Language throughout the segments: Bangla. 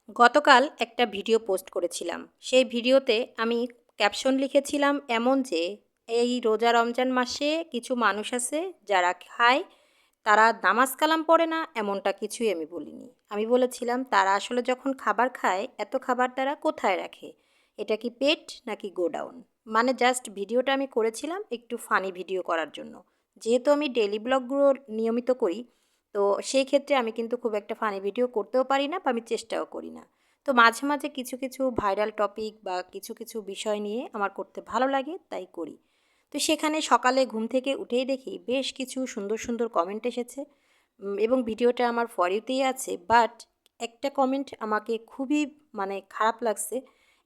গতকাল একটা ভিডিও পোস্ট করেছিলাম। সেই ভিডিওতে আমি ক্যাপশন লিখেছিলাম এমন যে, এই রোজা রমজান মাসে কিছু মানুষ আছে যারা খায়, তারা নামাজ কালাম পড়ে না এমনটা কিছুই আমি বলিনি। আমি বলেছিলাম তারা আসলে যখন খাবার খায়, এত খাবার তারা কোথায় রাখে? এটা কি পেট নাকি গোডাউন? মানে জাস্ট ভিডিওটা আমি করেছিলাম একটু ফানি ভিডিও করার জন্য। যেহেতু আমি ডেইলি ব্লগগুলো নিয়মিত করি, তো সেই ক্ষেত্রে আমি কিন্তু খুব একটা ফানি ভিডিও করতেও পারি না বা আমি চেষ্টাও করি না। তো মাঝে, মাঝে কিছু, কিছু ভাইরাল টপিক বা কিছু, কিছু বিষয় নিয়ে আমার করতে ভালো লাগে তাই করি। তো সেখানে সকালে ঘুম থেকে উঠেই দেখি বেশ কিছু সুন্দর, সুন্দর কমেন্ট এসেছে এবং ভিডিওটা আমার ফর ইউতেই আছে। বাট একটা কমেন্ট আমাকে খুবই খারাপ লাগছে।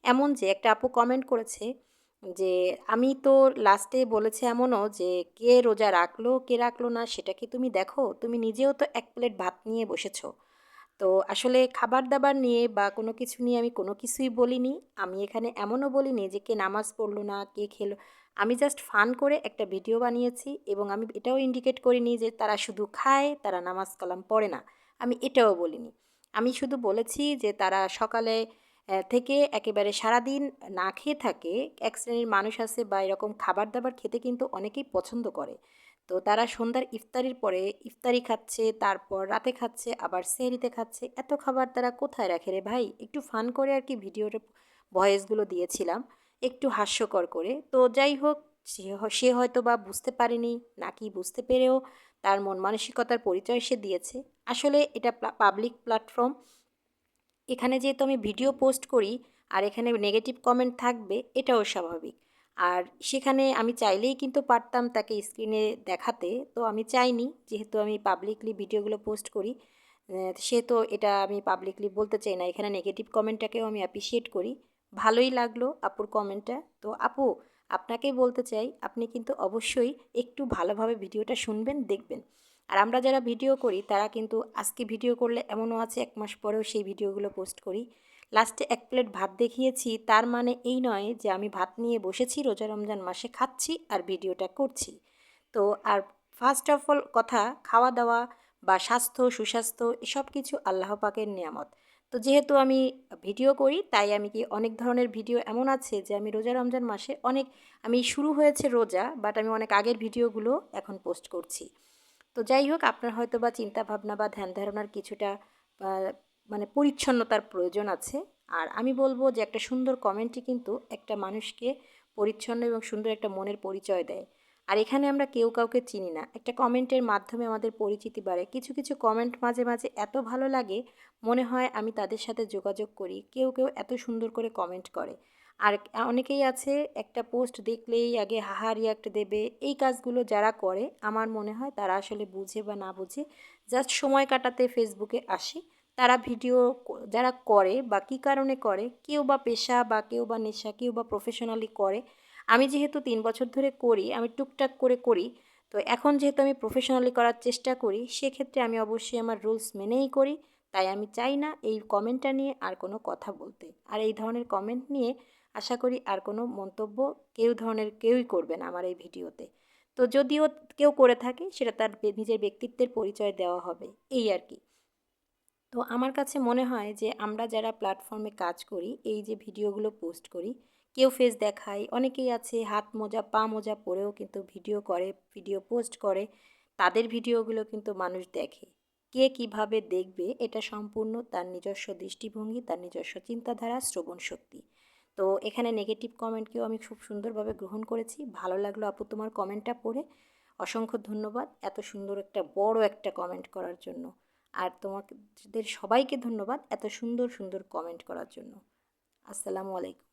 এমন যে একটা আপু কমেন্ট করেছে যে, "আমি তো লাস্টে বলেছি এমনও যে, কে রোজা রাখলো, কে রাখলো না সেটা কি তুমি দেখো? তুমি নিজেও তো ১ প্লেট ভাত নিয়ে বসেছো।" তো আসলে খাবার-দাবার নিয়ে বা কোনো কিছু নিয়ে আমি কোনো কিছুই বলিনি। আমি এখানে এমনও বলিনি যে কে নামাজ পড়ল না, কে খেলো। আমি জাস্ট ফান করে একটা ভিডিও বানিয়েছি এবং আমি এটাও ইন্ডিকেট করিনি যে তারা শুধু খায়, তারা নামাজ কালাম পড়ে না। আমি এটাও বলিনি। আমি শুধু বলেছি যে তারা সকালে থেকে একেবারে সারাদিন না খেয়ে থাকে। এক শ্রেণীর মানুষ আছে বা এরকম খাবার-দাবার খেতে কিন্তু অনেকেই পছন্দ করে। তো তারা সন্ধ্যার ইফতারির পরে ইফতারি খাচ্ছে, তারপর রাতে খাচ্ছে, আবার সেহরিতে খাচ্ছে। এত খাবার তারা কোথায় রাখে রে ভাই? একটু ফান করে আর কি ভিডিওর ভয়েসগুলো দিয়েছিলাম, একটু হাস্যকর করে। তো যাই হোক, সে হয়তোবা বুঝতে পারেনি, নাকি বুঝতে পেরেও তার মন মানসিকতার পরিচয় সে দিয়েছে। আসলে এটা পাবলিক প্ল্যাটফর্ম। এখানে যেহেতু আমি ভিডিও পোস্ট করি আর এখানে নেগেটিভ কমেন্ট থাকবে, এটাও স্বাভাবিক। আর সেখানে আমি চাইলেই কিন্তু পারতাম তাকে স্ক্রিনে দেখাতে। তো আমি চাইনি, যেহেতু আমি পাবলিকলি ভিডিওগুলো পোস্ট করি, সে তো এটা আমি পাবলিকলি বলতে চাই না। এখানে নেগেটিভ কমেন্টটাকেও আমি অ্যাপ্রিশিয়েট করি। ভালোই লাগলো আপুর কমেন্টটা। তো আপু, আপনাকেই বলতে চাই, আপনি কিন্তু অবশ্যই একটু ভালোভাবে ভিডিওটা শুনবেন, দেখবেন। আর আমরা যারা ভিডিও করি তারা কিন্তু আজকে ভিডিও করলে এমনও আছে ১ মাস পরেও সেই ভিডিওগুলো পোস্ট করি। লাস্টে ১ প্লেট ভাত দেখিয়েছি, তার মানে এই নয় যে আমি ভাত নিয়ে বসেছি রোজা রমজান মাসে খাচ্ছি আর ভিডিওটা করছি। তো আর ফার্স্ট অফ অল কথা, খাওয়া-দাওয়া বা স্বাস্থ্য, সুস্বাস্থ্য এসব কিছু আল্লাহ পাকের নেয়ামত। তো যেহেতু আমি ভিডিও করি তাই আমি কি অনেক ধরনের ভিডিও এমন আছে যে আমি রোজা রমজান মাসে আমি শুরু হয়েছে রোজা, বাট আমি অনেক আগের ভিডিওগুলো এখন পোস্ট করছি। তো যাই হোক, আপনার হয়তোবা চিন্তাভাবনা বা ধ্যান-ধারণার কিছুটা আ পরিচ্ছন্নতার প্রয়োজন আছে। আর আমি বলব যে একটা সুন্দর কমেন্টই কিন্তু একটা মানুষকে পরিচ্ছন্ন এবং সুন্দর একটা মনের পরিচয় দেয়। আর এখানে আমরা কেউ কাউকে চিনি না। একটা কমেন্টের মাধ্যমে আমাদের পরিচিতি বাড়ে। কিছু, কিছু কমেন্ট মাঝে, মাঝে এত ভালো লাগে, মনে হয় আমি তাদের সাথে যোগাযোগ করি। কেউ, কেউ এত সুন্দর করে কমেন্ট করে। আর অনেকেই আছে একটা পোস্ট দেখলেই আগে হাহা রিঅ্যাক্ট দেবে। এই কাজগুলো যারা করে আমার মনে হয় তারা আসলে বুঝে বা না বুঝে জাস্ট সময় কাটাতে ফেসবুকে আসে। তারা ভিডিও যারা করে বা কী কারণে করে, কেউ বা পেশা বা কেউ বা নেশা, কেউ বা প্রফেশনালি করে। আমি যেহেতু ৩ বছর ধরে করি, আমি টুকটাক করে করি। তো এখন যেহেতু আমি প্রফেশনালি করার চেষ্টা করি, সেক্ষেত্রে আমি অবশ্যই আমার রুলস মেনেই করি। তাই আমি চাই না এই কমেন্টটা নিয়ে আর কোনো কথা বলতে। আর এই ধরনের কমেন্ট নিয়ে আশা করি আর কোনো মন্তব্য কেউই করবে না আমার এই ভিডিওতে। তো যদিও কেউ করে থাকে সেটা তার নিজের ব্যক্তিত্বের পরিচয় দেওয়া হবে, এই আর কি। তো আমার কাছে মনে হয় যে আমরা যারা প্ল্যাটফর্মে কাজ করি, এই যে ভিডিওগুলো পোস্ট করি, কেউ ফেস দেখায়, অনেকেই আছে হাত মোজা, পা মোজা পরেও কিন্তু ভিডিও করে, ভিডিও পোস্ট করে। তাদের ভিডিওগুলো কিন্তু মানুষ দেখে। কে কিভাবে দেখবে এটা সম্পূর্ণ তার নিজস্ব দৃষ্টিভঙ্গি, তার নিজস্ব চিন্তাধারা, শ্রবণ শক্তি। তো এখানে নেগেটিভ কমেন্টকেও আমি খুব সুন্দরভাবে গ্রহণ করেছি। ভালো লাগলো আপু তোমার কমেন্টটা পড়ে। অসংখ্য ধন্যবাদ এত সুন্দর একটা বড় একটা কমেন্ট করার জন্য। আর তোমাদের সবাইকে ধন্যবাদ এত সুন্দর সুন্দর কমেন্ট করার জন্য। আসসালামু আলাইকুম।